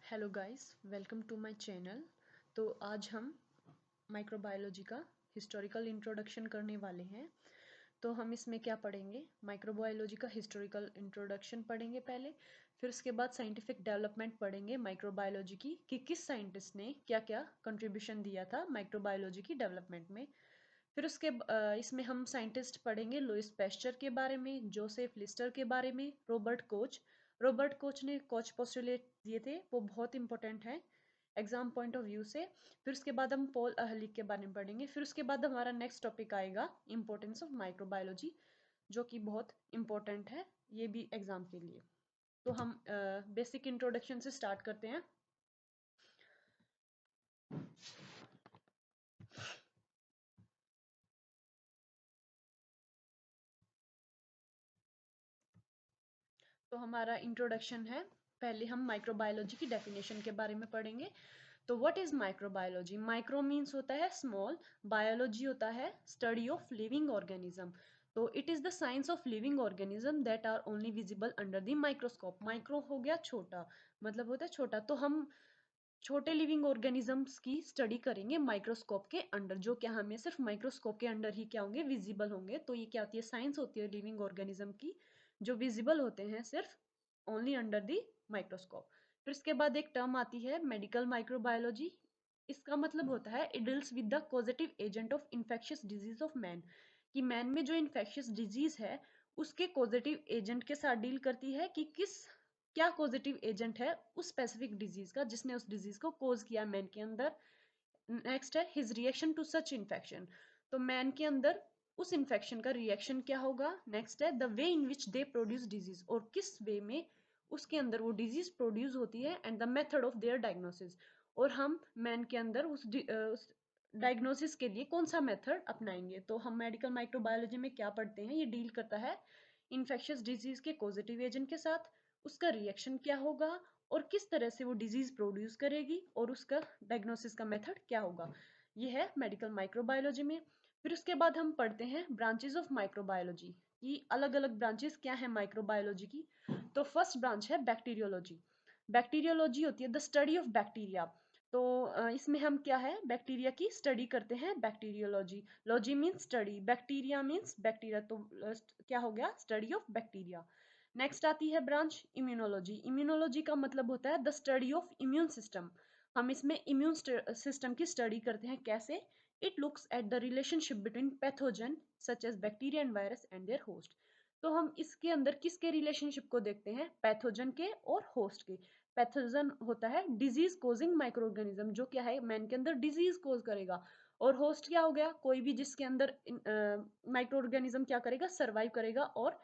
Hello guys, welcome to my channel. तो आज हम माइक्रोबायोलॉजी का हिस्टोरिकल इंट्रोडक्शन करने वाले हैं। तो हम इसमें क्या पढ़ेंगे, माइक्रोबायोलॉजी का हिस्टोरिकल इंट्रोडक्शन पढ़ेंगे पहले, फिर उसके बाद साइंटिफिक डेवलपमेंट पढ़ेंगे माइक्रोबायोलॉजी की कि किस साइंटिस्ट ने क्या क्या कंट्रीब्यूशन दिया था माइक्रोबायोलॉजी की डेवलपमेंट में। फिर इसमें हम साइंटिस्ट पढ़ेंगे लुइस पैस्चर के बारे में, जोसेफ लिस्टर के बारे में, रॉबर्ट कोच ने कोच पोस्टुलेट दिए थे, वो बहुत इंपॉर्टेंट है एग्जाम पॉइंट ऑफ व्यू से। फिर उसके बाद हम पॉल अहलिक के बारे में पढ़ेंगे। फिर उसके बाद हमारा नेक्स्ट टॉपिक आएगा इंपॉर्टेंस ऑफ माइक्रोबायोलॉजी, जो कि बहुत इंपॉर्टेंट है ये भी एग्जाम के लिए। तो हम बेसिक इंट्रोडक्शन से स्टार्ट करते हैं। तो हमारा इंट्रोडक्शन है, पहले हम माइक्रोबायोलॉजी की डेफिनेशन के बारे में पढ़ेंगे। तो what is microbiology? Micro means होता है स्मॉल, बायोलॉजी होता है study of living organism. So it is the science of living organism that are only visible under the microscope. Micro हो गया छोटा, मतलब होता है छोटा, तो हम छोटे लिविंग ऑर्गेनिजम्स की स्टडी करेंगे माइक्रोस्कोप के अंडर, जो क्या हमें सिर्फ माइक्रोस्कोप के अंडर ही क्या होंगे, विजिबल होंगे। तो ये क्या होती है, साइंस होती है लिविंग ऑर्गेनिज्म की, जो विजिबल होते हैं सिर्फ ओनली अंडर दी माइक्रोस्कोप। फिर इसके बाद एक टर्म आती है मेडिकल माइक्रोबायोलॉजी। इसका मतलब होता है it deals with the causative agent of infectious disease of man, कि मैन में जो इन्फेक्शियस डिजीज है उसके कॉजेटिव एजेंट के साथ डील करती है कि क्या पॉजिटिव एजेंट है उस स्पेसिफिक डिजीज का जिसने उस डिजीज को कोज किया मैन के अंदर। नेक्स्ट है his reaction to such infection. तो मैन के अंदर उस इन्फेक्शन का रिएक्शन क्या होगा। नेक्स्ट है the way in which they produce disease, और किस वे में उसके अंदर वो डिजीज प्रोड्यूस होती है, and the method of their diagnosis, और हम मैन के अंदर उस डायग्नोसिस के लिए कौन सा मेथड अपनाएंगे। तो हम मेडिकल माइक्रोबायोलॉजी में क्या पढ़ते हैं, ये डील करता है इन्फेक्शियस डिजीज के पॉजिटिव एजेंट के साथ, उसका रिएक्शन क्या होगा और किस तरह से वो डिजीज प्रोड्यूस करेगी, और उसका डायग्नोसिस का मेथड क्या होगा। ये है मेडिकल माइक्रोबायोलॉजी में। फिर उसके बाद हम पढ़ते हैं ब्रांचेस ऑफ माइक्रोबायोलॉजी की, अलग अलग ब्रांचेस क्या है माइक्रोबायोलॉजी की। तो फर्स्ट ब्रांच है बैक्टीरियोलॉजी। बैक्टीरियोलॉजी होती है द स्टडी ऑफ बैक्टीरिया। तो इसमें हम क्या है, बैक्टीरिया की स्टडी करते हैं, bacteriology. Logy means study, bacteria means bacteria, तो क्या हो गया, स्टडी ऑफ बैक्टीरिया। नेक्स्ट आती है ब्रांच इम्यूनोलॉजी। इम्यूनोलॉजी का मतलब होता है the study of immune system. हम इसमें इम्यून सिस्टम की स्टडी करते हैं, कैसे, it looks at the relationship between pathogen such as bacteria and virus and their host. तो हम इसके अंदर किसके रिलेशनशिप को देखते हैं, पैथोजन के और होस्ट के। पैथोजन होता है डिजीज कोजिंग माइक्रो ऑर्गेनिज्म, जो क्या है मैन के अंदर डिजीज कोज करेगा, और होस्ट क्या हो गया, कोई भी जिसके अंदर माइक्रो ऑर्गेनिज्म क्या करेगा, सर्वाइव करेगा और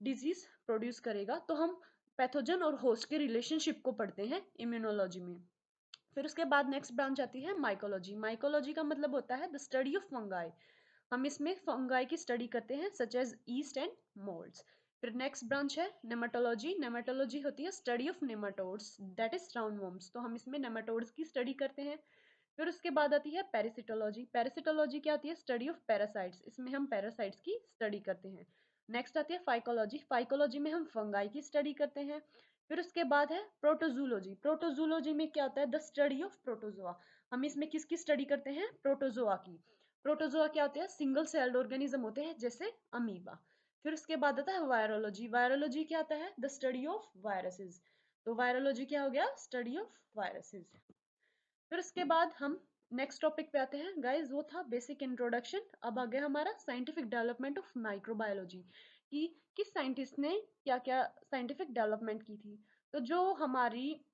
डिजीज प्रोड्यूस करेगा। तो हम पैथोजन और होस्ट के रिलेशनशिप को पढ़ते हैं इम्यूनोलॉजी में। फिर उसके बाद नेक्स्ट ब्रांच आती है माइकोलॉजी। माइकोलॉजी का मतलब होता है द स्टडी ऑफ फंगाई। हम इसमें फंगाई की स्टडी करते हैं such as yeast and moulds. फिर नेक्स्ट ब्रांच है नेमाटोलॉजी। नेमाटोलॉजी होती है study of nematodes that is roundworms. तो हम इसमें नेमाटोड्स की स्टडी करते हैं। फिर उसके बाद आती है पैरासिटोलॉजी। पैरासिटोलॉजी क्या आती है, स्टडी ऑफ पैरासाइट्स। इसमें हम पैरासाइट्स की स्टडी करते हैं। नेक्स्ट आती है फाइकोलॉजी। फाइकोलॉजी में हम फंगाई की स्टडी करते हैं। फिर उसके बाद है प्रोटोजूलॉजी। प्रोटोजूलॉजी में क्या होता है, द स्टडी ऑफ प्रोटोजोआ। हम इसमें किसकी स्टडी करते हैं, प्रोटोजोआ की। प्रोटोजोआ क्या होते हैं, सिंगल सेल्ड ऑर्गेनिज्म होते हैं जैसे अमीबा। फिर उसके बाद आता है वायरोलॉजी। वायरोलॉजी क्या आता है, द स्टडी ऑफ वायरसेस। तो वायरोलॉजी क्या हो गया, स्टडी ऑफ वायरसेस। फिर उसके बाद हम नेक्स्ट टॉपिक पे आते हैं गाइस, वो था बेसिक इंट्रोडक्शन। अब आ गया हमारा साइंटिफिक डेवलपमेंट ऑफ माइक्रोबायोलॉजी, कि किस साइंटिस्ट ने क्या क्या साइंटिफिक डेवलपमेंट की थी। तो जो हमारी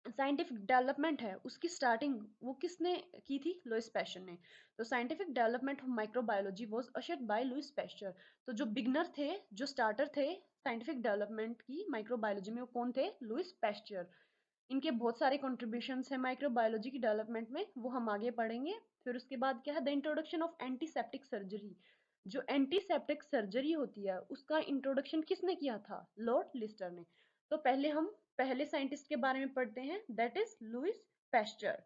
साइंटिफिक डेवलपमेंट है उसकी स्टार्टिंग वो किसने की थी, लुइस पैस्चर ने। तो scientific development of microbiology was ushered by Louis Pasteur. तो जो बिगनर थे, जो स्टार्टर थे साइंटिफिक डेवलपमेंट की माइक्रोबायोलॉजी में, वो कौन थे, लुइस पैस्चर। इनके बहुत सारे कॉन्ट्रीब्यूशंस हैं माइक्रोबायोलॉजी की डेवलपमेंट में, वो हम आगे पढ़ेंगे। फिर उसके बाद क्या है, the introduction of antiseptic surgery. जो एंटीसेप्टिक सर्जरी होती है उसका इंट्रोडक्शन किसने किया था, लॉर्ड लिस्टर ने। तो पहले हम पहले साइंटिस्ट के बारे में पढ़ते हैं, दैट इज लुइस पैस्चर।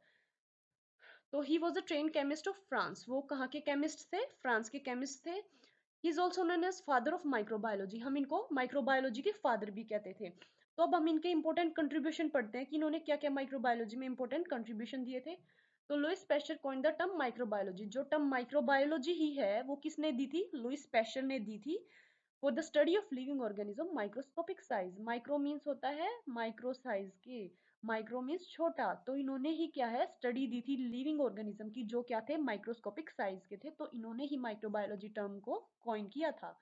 तो he was a train chemist of France. वो कहाँ के केमिस्ट थे, फ्रांस के केमिस्ट थे। He is also known as father of microbiology. हम इनको माइक्रोबायोलॉजी के फादर भी कहते थे। तो अब हम इनके इंपॉर्टेंट कंट्रीब्यूशन पढ़ते हैं कि इन्होंने क्या क्या माइक्रोबायोलॉजी में इंपॉर्टेंट कंट्रीब्यूशन दिए थे। तो Louis Pasteur coined the term microbiology. जो टर्म माइक्रोबायोलॉजी ही है वो किसने दी थी? लुईस पैस्चर ने दी थी। For the study of living organism microscopic size. Micro means होता है माइक्रो साइज के, माइक्रो मीन्स छोटा। तो इन्होंने ही क्या है स्टडी दी थी लिविंग ऑर्गेनिज्म की, जो क्या थे माइक्रोस्कोपिक साइज के थे। तो इन्होंने ही माइक्रोबायोलॉजी टर्म को कॉइन किया था।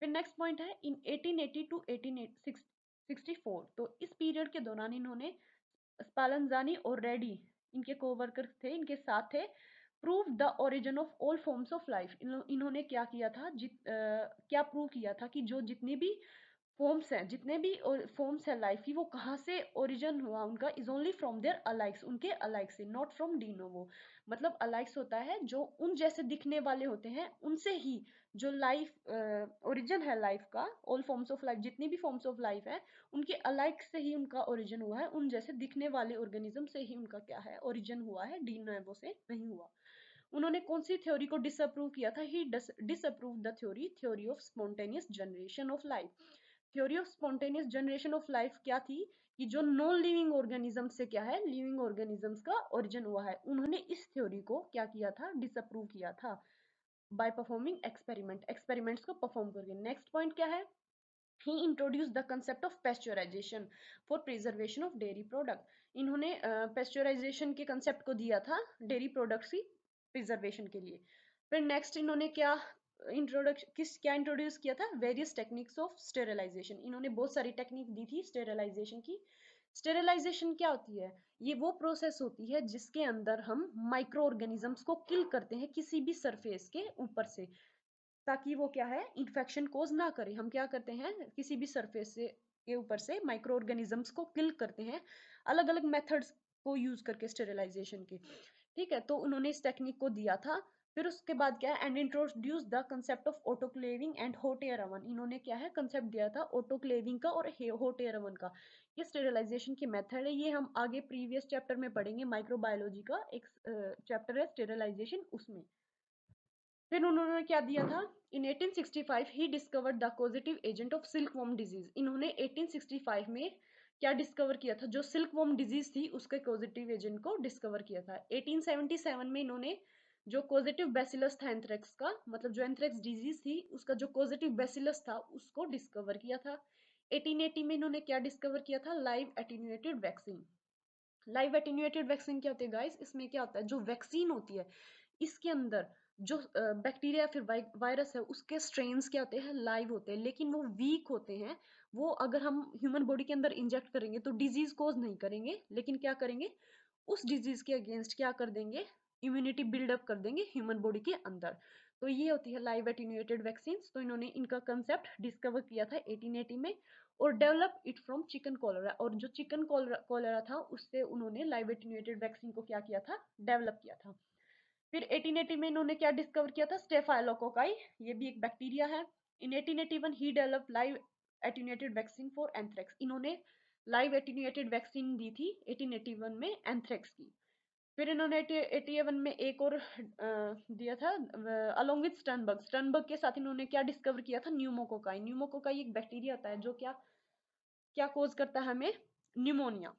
फिर नेक्स्ट पॉइंट है इन 1880 टू 1864। तो इस पीरियड के दौरान इन्होंने स्पालनजानी और रेडी, इनके कोवर्कर्स थे, इनके साथ थे, prove the origin of all forms of life. इन्होंने क्या किया था, क्या प्रूव किया था कि जो जितने भी फॉर्म्स हैं, जितने भी फॉर्म्स है लाइफ की, वो कहाँ से ओरिजिन हुआ उनका, इज ओनली फ्रॉम देयर अलाइक्स, उनके अलाइक से, नॉट फ्रॉम डी नोवो। मतलब अलाइक्स होता है जो उन जैसे दिखने वाले होते हैं, उनसे ही जो लाइफ ओरिजिन है लाइफ का, ऑल फॉर्म्स ऑफ लाइफ, जितनी भी फॉर्म्स ऑफ लाइफ है उनके अलाइक से ही उनका ओरिजिन हुआ है, उन जैसे दिखने वाले ऑर्गेनिज्म से ही उनका क्या है ओरिजिन हुआ है, डी नोवो से नहीं हुआ। उन्होंने कौन सी थ्योरी को डिसअप्रूव किया था? He disapprove the theory of spontaneous generation of life. Theory of spontaneous generation of life क्या थी कि जो नॉन लिविंग ऑर्गेनिज्म से क्या है लिविंग ऑर्गेनिजम्स का ओरिजिन हुआ है। उन्होंने इस थ्योरी को क्या किया था? डिसअप्रूव किया था बाय परफॉर्मिंग एक्सपेरिमेंट्स को परफॉर्म करके। नेक्स्ट पॉइंट क्या है? he introduced the concept of pasteurization for preservation of dairy product। इन्होंने पेस्चुराइजेशन के कंसेप्ट को दिया था डेयरी प्रोडक्ट्स की प्रिजर्वेशन के लिए। फिर नेक्स्ट इन्होंने क्या इंट्रोड्यूस किया था? Various techniques of sterilization. इन्होंने बहुत सारी टेक्निक दी थी स्टेरिलाइजेशन की। स्टेरिलाइजेशन क्या होती है? ये वो प्रोसेस होती है जिसके अंदर हम माइक्रो ऑर्गेनिजम्स को किल करते हैं किसी भी सरफेस के ऊपर से, ताकि वो क्या है इन्फेक्शन कोज ना करे। हम क्या करते हैं किसी भी सरफेस से के ऊपर से माइक्रो ऑर्गेनिजम्स को किल करते हैं अलग अलग मेथड्स को यूज करके स्टेरिलाइजेशन के। ठीक है, तो उन्होंने इस टेक्निक को दिया था। फिर उसके बाद क्या है? And introduce the concept of autoclaving and hot air oven. इन्होंने क्या है कंसेप्ट दिया था ऑटोक्लेविंग का और हॉट एयर ओवन का। ये स्टेरिलाइजेशन की मेथड है, ये हम आगे प्रीवियस चैप्टर में पढ़ेंगे। माइक्रोबायोलॉजी का एक चैप्टर है स्टेरिलाइजेशन, उसमें। फिर उन्होंने क्या दिया था? इन 1865 he discovered the causative agent of silkworm disease. इन्होंने 1865 में क्या डिस्कवर किया था? जो सिल्कवॉर्म डिजीज थी उसके कॉजेटिव एजेंट को डिस्कवर किया था। 1877 में इन्होंने जो कॉजेटिव बैसिलस था एंथ्रेक्स का, मतलब जो एंथ्रेक्स डिजीज थी उसका जो कॉजेटिव बैसिलस था उसको डिस्कवर किया था। 1880 में इन्होंने क्या डिस्कवर किया था? Live attenuated vaccine. Live attenuated vaccine क्या होती है गाइस? इसमें क्या होता है, जो वैक्सीन होती है इसके अंदर जो बैक्टीरिया या फिर वायरस है उसके स्ट्रेन्स क्या होते हैं? लाइव होते हैं, लेकिन वो वीक होते हैं। वो अगर हम ह्यूमन बॉडी के अंदर इंजेक्ट करेंगे तो डिजीज कोज नहीं करेंगे, लेकिन क्या करेंगे उस डिजीज के अगेंस्ट क्या कर देंगे? इम्यूनिटी बिल्डअप कर देंगे ह्यूमन बॉडी के अंदर। तो ये होती है लाइव एटीन्यूएटेड वैक्सीन। तो इन्होंने इनका कंसेप्ट डिस्कवर किया था 1880 में और develop it from chicken cholera. और जो चिकन कॉलरा था उससे उन्होंने लाइव एटीन्यूएटेड वैक्सीन को क्या किया था? डेवलप किया था। फिर 1880 में इन्होंने क्या डिस्कवर किया था? स्टेफाइलोकोकाई, ये भी एक बैक्टीरिया है। In 1881 he develop live attenuated vaccine for anthrax. इन्होंने लाइव एटीन्यूएटेड वैक्सीन दी थी 1881 में एंथ्रेक्स की। फिर इन्होंने 1881 में एक और दिया था अलोंग विद स्टर्नबर्ग। स्टर्नबर्ग के साथ इन्होंने क्या डिस्कवर किया था? न्यूमोकोकाई। न्यूमोकोकाई एक बैक्टीरिया होता है जो क्या क्या कोज करता है हमें? न्यूमोनिया।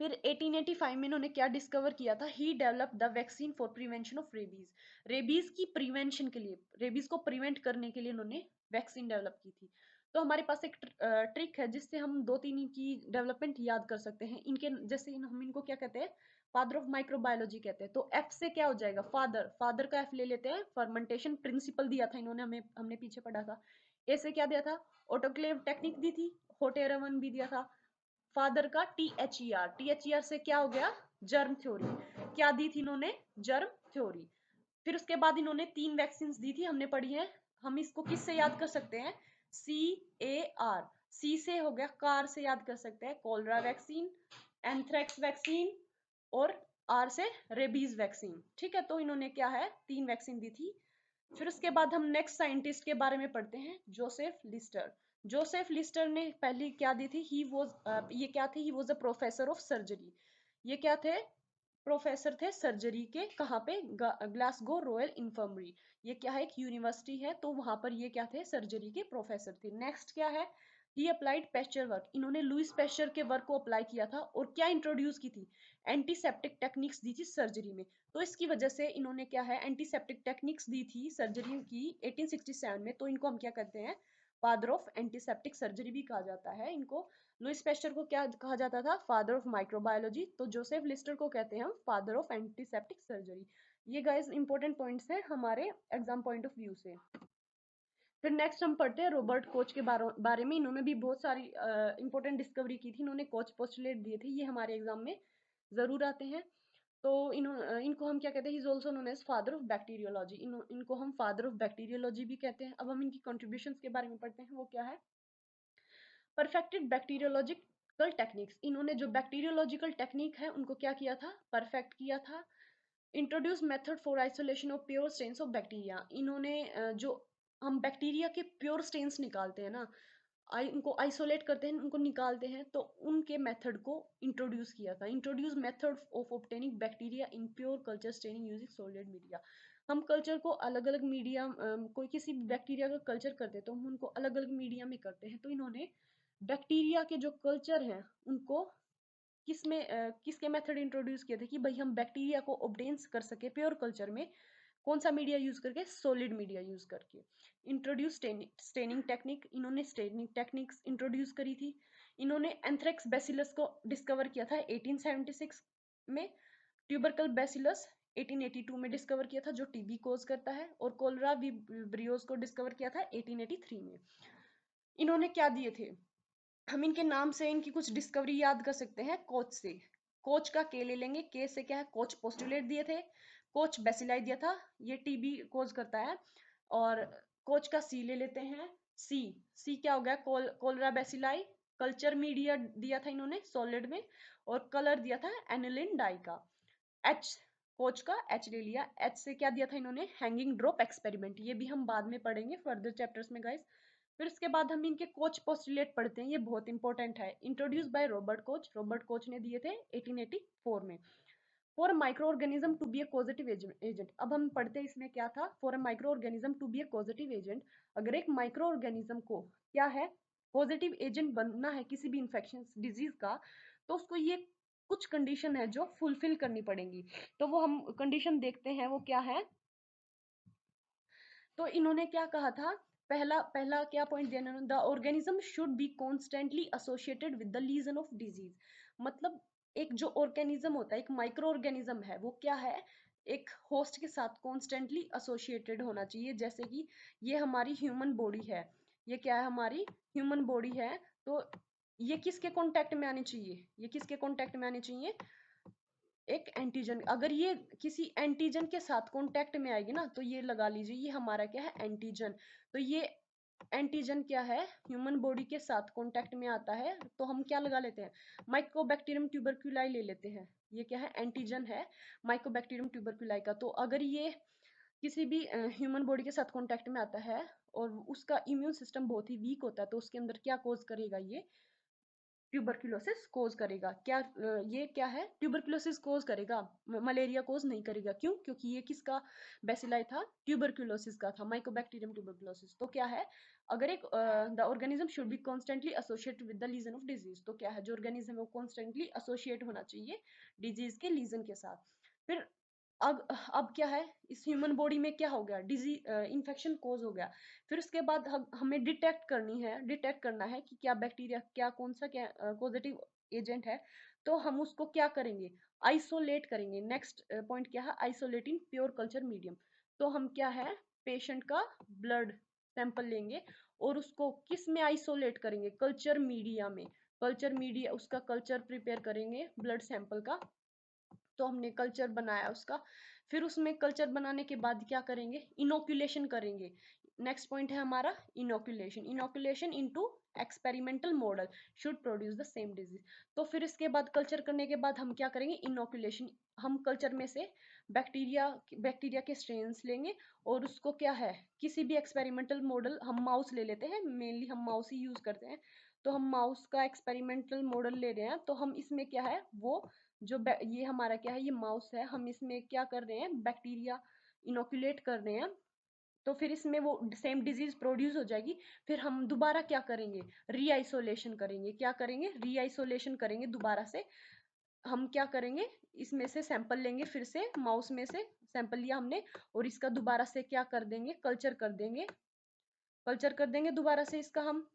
फिर 1885 में इन्होंने क्या डिस्कवर किया था? He develop the vaccine for prevention of rabies. Rabies की प्रिवेंशन के लिए, रेबीज को प्रिवेंट करने के लिए इन्होंने वैक्सीन डेवलप की थी। तो हमारे पास एक ट्रिक है जिससे हम दो तीन की डेवलपमेंट याद कर सकते हैं। इनके जैसे हम इनको क्या कहते हैं? फादर ऑफ माइक्रोबायोलॉजी कहते हैं। तो एफ से क्या हो जाएगा? फादर। फादर का एफ ले लेते हैं। फर्मेंटेशन प्रिंसिपल दिया था इन्होंने, हमने पीछे पढ़ा था। ए से क्या दिया था? ऑटोक्लेव टेक्निक दी थी। हॉट एयर ओवन भी दिया था। फादर का THER। THER से क्या हो गया? Germ theory. क्या दी थी इन्होंने? Germ theory. फिर उसके बाद इन्होंने 3 वैक्सीन दी थी, हमने पढ़ी है। हम इसको किससे याद कर सकते हैं? CAR। सी से हो गया कार से याद कर सकते हैं, कोलरा वैक्सीन, एंथ्रेक्स वैक्सीन, और आर से रेबीज वैक्सीन। ठीक है, तो इन्होंने क्या है 3 वैक्सीन दी थी। फिर उसके बाद हम नेक्स्ट साइंटिस्ट के बारे में पढ़ते हैं, जोसेफ लिस्टर। जोसेफ लिस्टर ने पहली क्या दी थी? ये क्या थे? ही was a professor of surgery. ये क्या थे? प्रोफेसर थे सर्जरी के। कहाँ पे? Glasgow royal infirmary. ये क्या है? एक यूनिवर्सिटी है, तो वहां पर ये क्या थे? सर्जरी के प्रोफेसर थे। नेक्स्ट क्या है? ही अप्लाइड पेस्चर वर्क, इन्होंने लुइस पेस्चर के वर्क को अप्लाई किया था और क्या इंट्रोड्यूस की थी, एंटीसेप्टिक टेक्निक्स दी थी सर्जरी में। तो इसकी वजह से इन्होंने क्या है एंटीसेप्टिक टेक्निक्स दी थी सर्जरी की 1867 में, तो इनको हम क्या कहते हैं, फादर ऑफ एंटीसेप्टिक सर्जरी भी कहा जाता है इनको। लुइस पेस्चर को क्या कहा जाता था, फादर ऑफ माइक्रोबायोलॉजी, तो जोसेफ लिस्टर को कहते हैं हम फादर ऑफ एंटीसेप्टिक सर्जरी। ये गाइस इंपॉर्टेंट पॉइंट्स हैं हमारे एग्जाम पॉइंट ऑफ व्यू से। फिर नेक्स्ट हम पढ़ते हैं रॉबर्ट कोच के बारे में। इन्होंने भी बहुत सारी इंपॉर्टेंट डिस्कवरी की थी, इन्होंने कोच पोस्टुलेट दिए थे, ये हमारे एग्जाम में जरूर आते हैं। तो इनको हम क्या कहते हैं, is also known as father of bacteriology, इनको हम फादर ऑफ बैक्टीरियोलॉजी भी कहते हैं। अब हम इनकी कॉन्ट्रीब्यूशंस के बारे में पढ़ते हैं, वो क्या है, परफेक्टेड बैक्टीरियोलॉजिकल टेक्निक्स, इन्होंने जो बैक्टीरियोलॉजिकल टेक्निक है उनको क्या किया था, परफेक्ट किया था। Introduce method for isolation of pure strains of bacteria, इन्होंने जो हम बैक्टीरिया के प्योर स्टेन्स निकालते हैं ना, उनको आइसोलेट करते हैं, उनको निकालते हैं, तो उनके मेथड को इंट्रोड्यूस किया था। Introduce method of obtaining bacteria in pure culture staining using solid media, हम कल्चर को अलग अलग मीडिया, कोई किसी भी बैक्टीरिया का कल्चर करते हैं तो हम उनको अलग अलग मीडिया में करते हैं, तो इन्होंने बैक्टीरिया के जो कल्चर हैं उनको किसके मेथड इंट्रोड्यूस किए थे कि भाई हम बैक्टीरिया को ऑब्टेन कर सके प्योर कल्चर में, कौन सा मीडिया यूज करके, सॉलिड मीडिया यूज करके। इंट्रोड्यूस स्टेनिंग टेक्निक, इन्होंने स्टेनिंग टेक्निक्स इंट्रोड्यूस करी थी। इन्होंने एंथ्रेक्स बेसिलस को डिस्कवर किया था 1876 में, ट्यूबरकल बेसिलस 1882 में डिस्कवर किया था जो टीबी कोज करता है, और कोलरा विब्रियोस को डिस्कवर किया था 1883 में। इन्होंने क्या दिए थे, हम इनके नाम से इनकी कुछ डिस्कवरी याद कर सकते हैं कोच से। कोच का के ले लेंगे, के से क्या है, कोच पोस्टुलेट दिए थे, कोच बेसिलाई दिया था, ये टीबी कोज करता है। और कोच का सी ले लेते हैं, सी सी क्या हो गया, कोलरा बेसिलाई, कल्चर मीडिया दिया था इन्होंने सॉलिड में, और कलर दिया था एनिलिन डाई का। एच, कोच का एच ले लिया, एच से क्या दिया था इन्होंने, हैंगिंग ड्रॉप एक्सपेरिमेंट, ये भी हम बाद में पढ़ेंगे फर्दर चैप्टर्स में गाइस। फिर उसके बाद हम इनके कोच पोस्टुलेट पढ़ते हैं, ये बहुत इंपॉर्टेंट है। Introduce by Robert Koch, Robert Koch ने दिए थे 1884 में। For microorganism to be a positive agent, अब हम पढ़ते हैं इसमें क्या था, for a microorganism to be a positive agent, अगर एक माइक्रो ऑर्गेनिज्म को क्या है, पॉजिटिव एजेंट बनना है किसी भी इंफेक्शन डिजीज का, तो उसको ये कुछ कंडीशन है जो फुलफिल करनी पड़ेंगी। तो वो हम कंडीशन देखते हैं, वो क्या है। तो इन्होंने क्या कहा था, पहला पहला क्या पॉइंट दिया इन्होंने, the organism should be constantly associated with the lesion of disease, मतलब एक जो ऑर्गेनिज्म होता है, एक माइक्रो ऑर्गेनिज्म है, वो क्या है, एक होस्ट के साथ कॉन्स्टेंटली एसोसिएटेड होना चाहिए। जैसे कि ये हमारी ह्यूमन बॉडी है, ये क्या है, हमारी ह्यूमन बॉडी है, तो ये किसके कांटेक्ट में आनी चाहिए, ये किसके कांटेक्ट में आनी चाहिए, एक एंटीजन, अगर ये किसी एंटीजन के साथ कांटेक्ट में आएगी ना, तो ये लगा लीजिए ये हमारा क्या है, एंटीजन। तो ये एंटीजन क्या है, ह्यूमन बॉडी के साथ कांटेक्ट में आता है, तो हम क्या लगा लेते हैं, माइकोबैक्टीरियम ट्यूबरकुलाई ले लेते हैं, ये क्या है, एंटीजन है माइकोबैक्टीरियम ट्यूबरकुलाई का। तो अगर ये किसी भी ह्यूमन बॉडी के साथ कांटेक्ट में आता है और उसका इम्यून सिस्टम बहुत ही वीक होता है, तो उसके अंदर क्या कोज करेगा, ये ट्यूबरकुलोसिस कोज करेगा। क्या ये क्या है, ट्यूबरकुलोसिस कोज करेगा, मलेरिया कोज नहीं करेगा। क्यों, क्योंकि ये किसका बेसिलाई था, ट्यूबरकुलोसिस का था, माइकोबैक्टीरियम ट्यूबरकुलोसिस। तो क्या है, अगर एक the organism should be constantly associated with the lesion of disease, तो क्या है, जो ऑर्गेनिज्म है वो कॉन्स्टेंटली एसोसिएट होना चाहिए डिजीज के लीजन के साथ। फिर अब क्या है, इस ह्यूमन बॉडी में क्या हो गया, डिजीज इन्फेक्शन कोज हो गया। फिर उसके बाद हमें डिटेक्ट करना है कि क्या बैक्टीरिया, क्या कौन सा क्या पॉजिटिव एजेंट है, तो हम उसको क्या करेंगे, आइसोलेट करेंगे। नेक्स्ट पॉइंट क्या है, आइसोलेटिंग प्योर कल्चर मीडियम, तो हम क्या है, पेशेंट का ब्लड सैंपल लेंगे और उसको किस में आइसोलेट करेंगे, कल्चर मीडिया में, कल्चर मीडिया, उसका कल्चर प्रिपेयर करेंगे ब्लड सैंपल का। तो हमने कल्चर बनाया उसका, फिर उसमें कल्चर बनाने के बाद क्या करेंगे, इनोकुलेशन करेंगे। नेक्स्ट पॉइंट है हमारा inoculation, inoculation into experimental model should produce the same disease. तो फिर इसके बाद कल्चर करने के बाद हम क्या करेंगे, इनोकुलेशन, हम कल्चर में से बैक्टीरिया बैक्टीरिया के स्ट्रेन्स लेंगे और उसको क्या है, किसी भी एक्सपेरिमेंटल मॉडल, हम माउस ले लेते हैं, मेनली हम माउस ही यूज करते हैं, तो हम माउस का एक्सपेरिमेंटल मॉडल ले रहे हैं, तो हम इसमें क्या है, वो जो ये हमारा क्या है, ये माउस है, हम इसमें क्या कर रहे हैं, बैक्टीरिया इनोकुलेट कर रहे हैं तो फिर इसमें वो सेम डिजीज प्रोड्यूस हो जाएगी। फिर हम दोबारा क्या करेंगे, रीआइसोलेशन करेंगे। क्या करेंगे, रीआइसोलेशन करेंगे दोबारा से। हम क्या करेंगे, इसमें से सैंपल लेंगे, फिर से माउस में से सैंपल लिया हमने, और इसका दोबारा से क्या कर देंगे, कल्चर कर देंगे। कल्चर कर देंगे दोबारा से इसका हम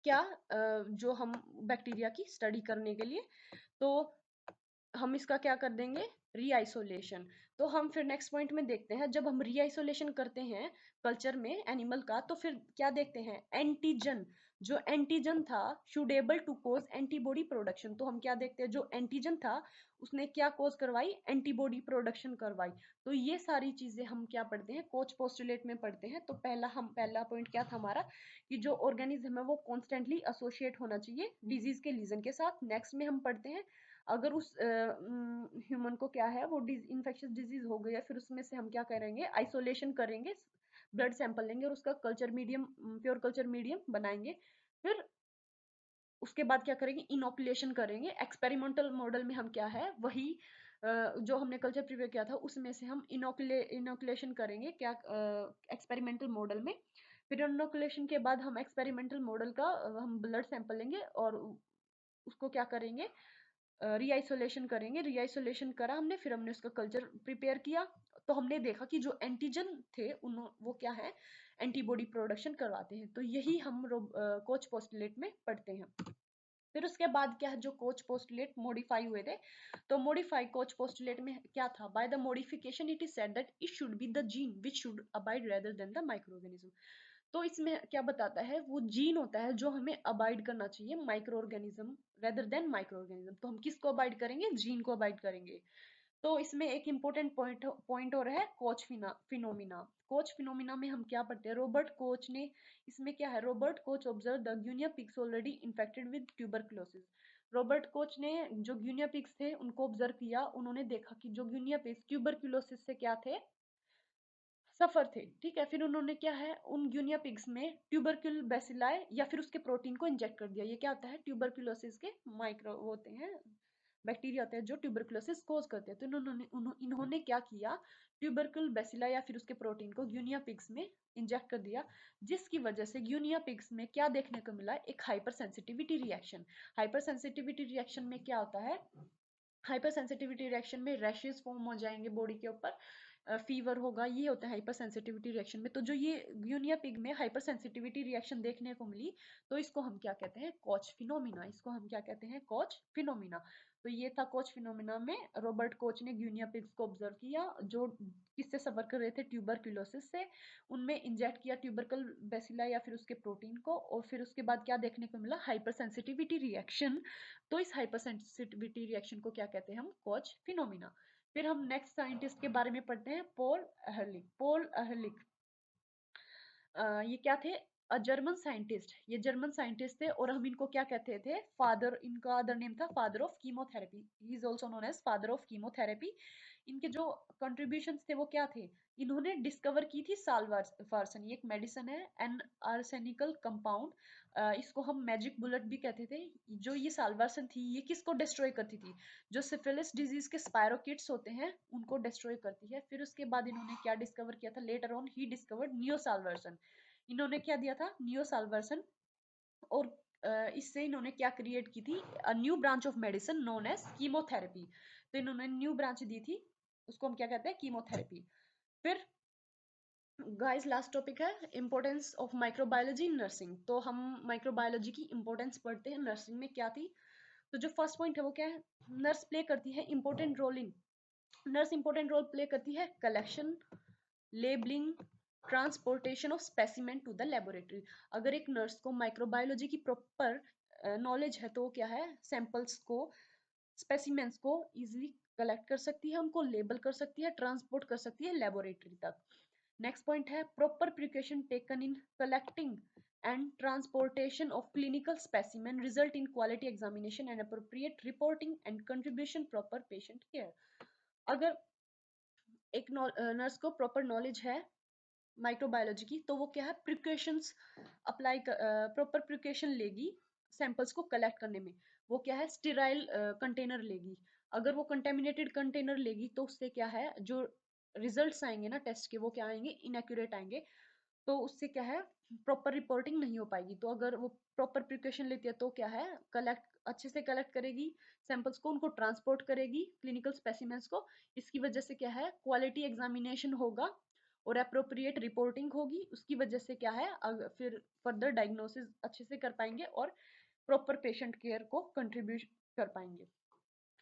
क्या, जो हम बैक्टीरिया की स्टडी करने के लिए, तो हम इसका क्या कर देंगे, रीआइसोलेशन। तो हम फिर नेक्स्ट पॉइंट में देखते हैं, जब हम रीआइसोलेशन करते हैं कल्चर में एनिमल का, तो फिर क्या देखते हैं, एंटीजन। जो एंटीजन था should able to cause antibody production. तो हम क्या देखते हैं, जो एंटीजन था उसने क्या कोज करवाई, एंटीबॉडी प्रोडक्शन करवाई। तो ये सारी चीजें हम क्या पढ़ते हैं, कोच पोस्टुलेट में पढ़ते हैं। तो पहला पॉइंट क्या था हमारा, कि जो ऑर्गेनिज्म है वो कॉन्स्टेंटली एसोसिएट होना चाहिए डिजीज के लीजन के साथ। नेक्स्ट में हम पढ़ते हैं, अगर उस ह्यूमन को क्या है, वो इन्फेक्शियस डिजीज हो गई है, फिर उसमें से हम क्या करेंगे, आइसोलेशन करेंगे, ब्लड सैंपल लेंगे और उसका culture medium, pure culture medium बनाएंगे। फिर उसके बाद क्या करेंगे, इनोकुलेशन करेंगे। एक्सपेरिमेंटल मॉडल में हम क्या है, वही जो हमने कल्चर प्रिपेयर किया था उसमें से हम इनोकुलेशन करेंगे, क्या एक्सपेरिमेंटल मॉडल में। फिर इनोकुलेशन के बाद हम एक्सपेरिमेंटल मॉडल का हम ब्लड सैंपल लेंगे और उसको क्या करेंगे, रीआइसोलेशन करेंगे। रीआइसोलेशन करा हमने, फिर हमने उसका कल्चर प्रिपेयर किया। तो हमने देखा कि जो एंटीजन थे वो क्या है, एंटीबॉडी प्रोडक्शन करवाते हैं। तो यही हम कोच पोस्टुलेट में पढ़ते हैं। फिर उसके बाद क्या है, जो कोच पोस्टुलेट मॉडिफाई हुए थे, तो मॉडिफाई कोच पोस्टुलेट में क्या था, by the modification it is said that it should be the gene which should abide rather than the microorganism. तो इसमें क्या बताता है, वो जीन होता है जो हमें अबाइड करना चाहिए micro organism rather than micro organism. तो हम किसको अबाइड करेंगे, जीन को अबाइड करेंगे। तो इसमें एक इंपॉर्टेंट पॉइंट और है, कोच फिनोमिना। कोच फिनोमिना में हम क्या पढ़ते हैं, रॉबर्ट कोच ने, इसमें क्या है, Robert Koch observe the guinea pigs already infected with tuberculosis. Robert Koch ने जो गुनिया पिग्स थे उनको ऑब्जर्व किया, उन्होंने देखा कि जो गुनिया पिग्स ट्यूबरकुलोसिस से क्या थे, सफर थे। ठीक है, फिर उन्होंने क्या है, उन गिनिया पिग्स में ट्यूबरक्यूल बेसिलाई या फिर उसके प्रोटीन को इंजेक्ट कर दिया। ये क्या होता है, ट्यूबरक्यूलोसिस के माइक्रो होते हैं, बैक्टीरिया होते हैं जो ट्यूबरक्यूलोसिस कोज करते हैं। तो इन्होंने क्या किया, ट्यूबरक्यूल बेसिला या फिर उसके प्रोटीन को गिनिया पिग्स में इंजेक्ट कर दिया, जिसकी वजह से गिनिया पिग्स में क्या देखने को मिला, एक hyper sensitivity reaction. Hyper sensitivity reaction में क्या होता है, हाइपर सेंसिटिविटी रिएक्शन में रैशेस फॉर्म हो जाएंगे बॉडी के ऊपर, फीवर होगा, ये होता है हाइपर सेंसिटिविटी रिएक्शन में। तो जो ये यूनिया पिग में हाइपर सेंसिटिविटी रिएक्शन देखने को मिली, तो इसको हम क्या कहते हैं, कोच फिनोमिना। इसको हम क्या कहते हैं, कोच फिनोमिना। तो ये था कोच फिनोमिना में, रॉबर्ट कोच ने यूनिया पिग्स को ऑब्जर्व किया जो किससे सफर कर रहे थे, ट्यूबरक्यूलोसिस से। उनमें इंजेक्ट किया ट्यूबरकल बेसिला या फिर उसके प्रोटीन को, और फिर उसके बाद क्या देखने को मिला, हाइपर सेंसिटिविटी रिएक्शन। तो इस हाइपर सेंसिटिविटी रिएक्शन को क्या कहते हैं हम, कोच फिनोमिना। फिर हम नेक्स्ट साइंटिस्ट के बारे में पढ़ते हैं, पॉल अहरलिख। पॉल अहरलिख ये क्या थे, जर्मन साइंटिस्ट। ये जर्मन साइंटिस्ट थे और हम इनको क्या कहते थे, फादर, इनका अदर नेम था father of chemotherapy. He is also known as father of chemotherapy. इनके जो कंट्रीब्यूशंस थे वो क्या थे, इन्होंने डिस्कवर की थी साल्वार्सन। ये एक मेडिसिन है, एन आर्सेनिकल कंपाउंड, इसको हम मैजिक बुलेट भी कहते थे। जो ये साल्वार्सन थी, ये किसको डिस्ट्रॉय करती थी, जो सिफिलिस डिजीज के स्पायरोकिट्स होते हैं उनको डिस्ट्रॉय करती है। फिर उसके बाद इन्होंने क्या डिस्कवर किया था, लेटर ऑन ही डिस्कवर्ड नियोसाल्वर्सन। इन्होंने क्या दिया था, नियोसाल्वर्सन। और इससे इन्होंने क्या क्रिएट की थी, new branch of medicine known as chemotherapy. तो इन्होंने न्यू ब्रांच दी थी, उसको हम क्या कहते हैं, कीमोथेरेपी। फिर गाइस लास्ट टॉपिक है importance of microbiology in nursing. तो हम माइक्रोबायोलॉजी की इंपॉर्टेंस पढ़ते हैं, नर्सिंग में क्या थी। तो जो फर्स्ट पॉइंट है वो क्या है, नर्स प्ले करती है important role in, nurse important role play करती है collection, labelling, transportation of specimen to the laboratory. अगर एक नर्स को माइक्रोबायोलॉजी की प्रॉपर नॉलेज है तो वो क्या है, सैंपल्स को, स्पेसिमेंस को इजीली कलेक्ट कर सकती है, उनको लेबल कर सकती है, ट्रांसपोर्ट कर सकती है लेबोरेटरी तक। नेक्स्ट पॉइंट है proper precaution taken in collecting and transportation of clinical specimen result in quality examination and appropriate reporting and contribution proper patient care. अगर एक नर्स को प्रॉपर नॉलेज है माइक्रोबायोलॉजी की, तो वो क्या है, प्रिकॉशंस अप्लाई, प्रॉपर प्रिकॉशन लेगी सैंपल्स को कलेक्ट करने में। वो क्या है, स्टेराइल कंटेनर लेगी। अगर वो कंटेमिनेटेड कंटेनर लेगी तो उससे क्या है, जो रिजल्ट्स आएंगे ना टेस्ट के, वो क्या आएंगे, इनएक्यूरेट आएंगे। तो उससे क्या है, प्रॉपर रिपोर्टिंग नहीं हो पाएगी। तो अगर वो प्रॉपर प्रिकॉशन लेती है तो क्या है, कलेक्ट अच्छे से कलेक्ट करेगी सैंपल्स को, उनको ट्रांसपोर्ट करेगी क्लिनिकल स्पेसिमेंस को। इसकी वजह से क्या है, क्वालिटी एग्जामिनेशन होगा और अप्रोप्रिएट रिपोर्टिंग होगी। उसकी वजह से क्या है, फिर फर्दर डायग्नोसिस अच्छे से कर पाएंगे और प्रॉपर पेशेंट केयर को कंट्रीब्यूट कर पाएंगे।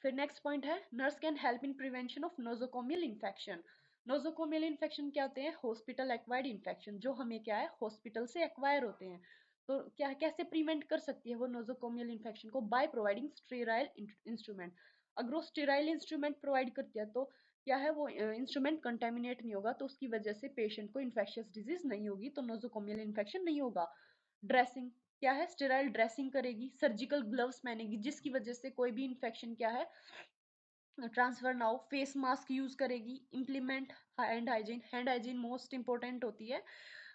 फिर नेक्स्ट पॉइंट है, nurse can help in prevention of nosocomial infection. Nosocomial infection क्या होते हैं, हॉस्पिटल एक्वायर्ड इन्फेक्शन, जो हमें क्या है हॉस्पिटल से एक्वायर होते हैं। तो क्या कैसे प्रिवेंट कर सकती है वो नोजोकोमियल इन्फेक्शन को, बाय प्रोवाइडिंग स्टेराइल इंस्ट्रूमेंट। अगर वो स्टेराइल इंस्ट्रूमेंट प्रोवाइड करती है तो क्या है, वो इंस्ट्रूमेंट कंटेमिनेट नहीं होगा, तो उसकी वजह से पेशेंट को इन्फेक्शियस डिजीज नहीं होगी, तो नोजोकोमियल इन्फेक्शन नहीं होगा। ड्रेसिंग क्या है, स्टेराइल ड्रेसिंग करेगी, सर्जिकल ग्लव्स पहनेगी, जिसकी वजह से कोई भी इन्फेक्शन क्या है ट्रांसफर ना हो। फेस मास्क यूज करेगी, implement hand hygiene most important होती है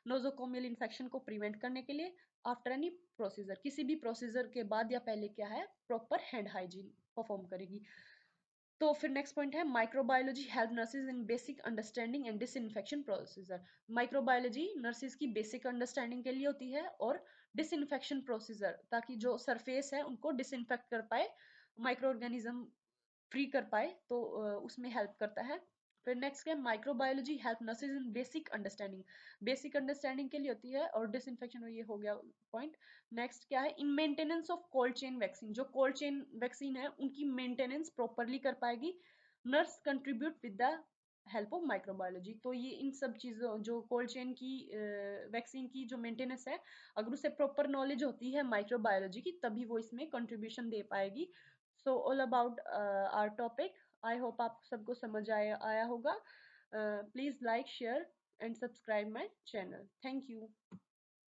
नोजोकोमियल इन्फेक्शन को प्रिवेंट करने के लिए। आफ्टर एनी प्रोसीजर, किसी भी प्रोसीजर के बाद या पहले क्या है, प्रॉपर हैंड हाइजीन परफॉर्म करेगी। तो फिर नेक्स्ट पॉइंट है, microbiology help nurses in basic understanding and disinfection procedure. Microbiology nurses की बेसिक अंडरस्टैंडिंग के लिए होती है और डिसइंफेक्शन प्रोसीजर, ताकि जो सरफेस है उनको डिसइंफेक्ट कर पाए, माइक्रो ऑर्गेनिज्म फ्री कर पाए, तो उसमें हेल्प करता है। फिर नेक्स्ट है, माइक्रोबायोलॉजी हेल्प नर्सेज इन बेसिक अंडरस्टैंडिंग, बेसिक अंडरस्टैंडिंग के लिए होती है, और डिसइंफेक्शन ये हो गया पॉइंट। नेक्स्ट क्या है, in maintenance of cold chain vaccine, जो कोल्ड चेन वैक्सीन है उनकी मेंटेनेंस प्रॉपरली कर पाएगी nurse, contribute with the help of microbiology. तो ये इन सब चीज़ों, जो कोल्ड चेन की वैक्सीन की जो मेंटेनेंस है, अगर उसे प्रॉपर नॉलेज होती है माइक्रोबायोलॉजी की, तभी वो इसमें कंट्रीब्यूशन दे पाएगी। So all about our topic. I hope आप सबको समझ आया होगा। Please like, share and subscribe my channel. Thank you.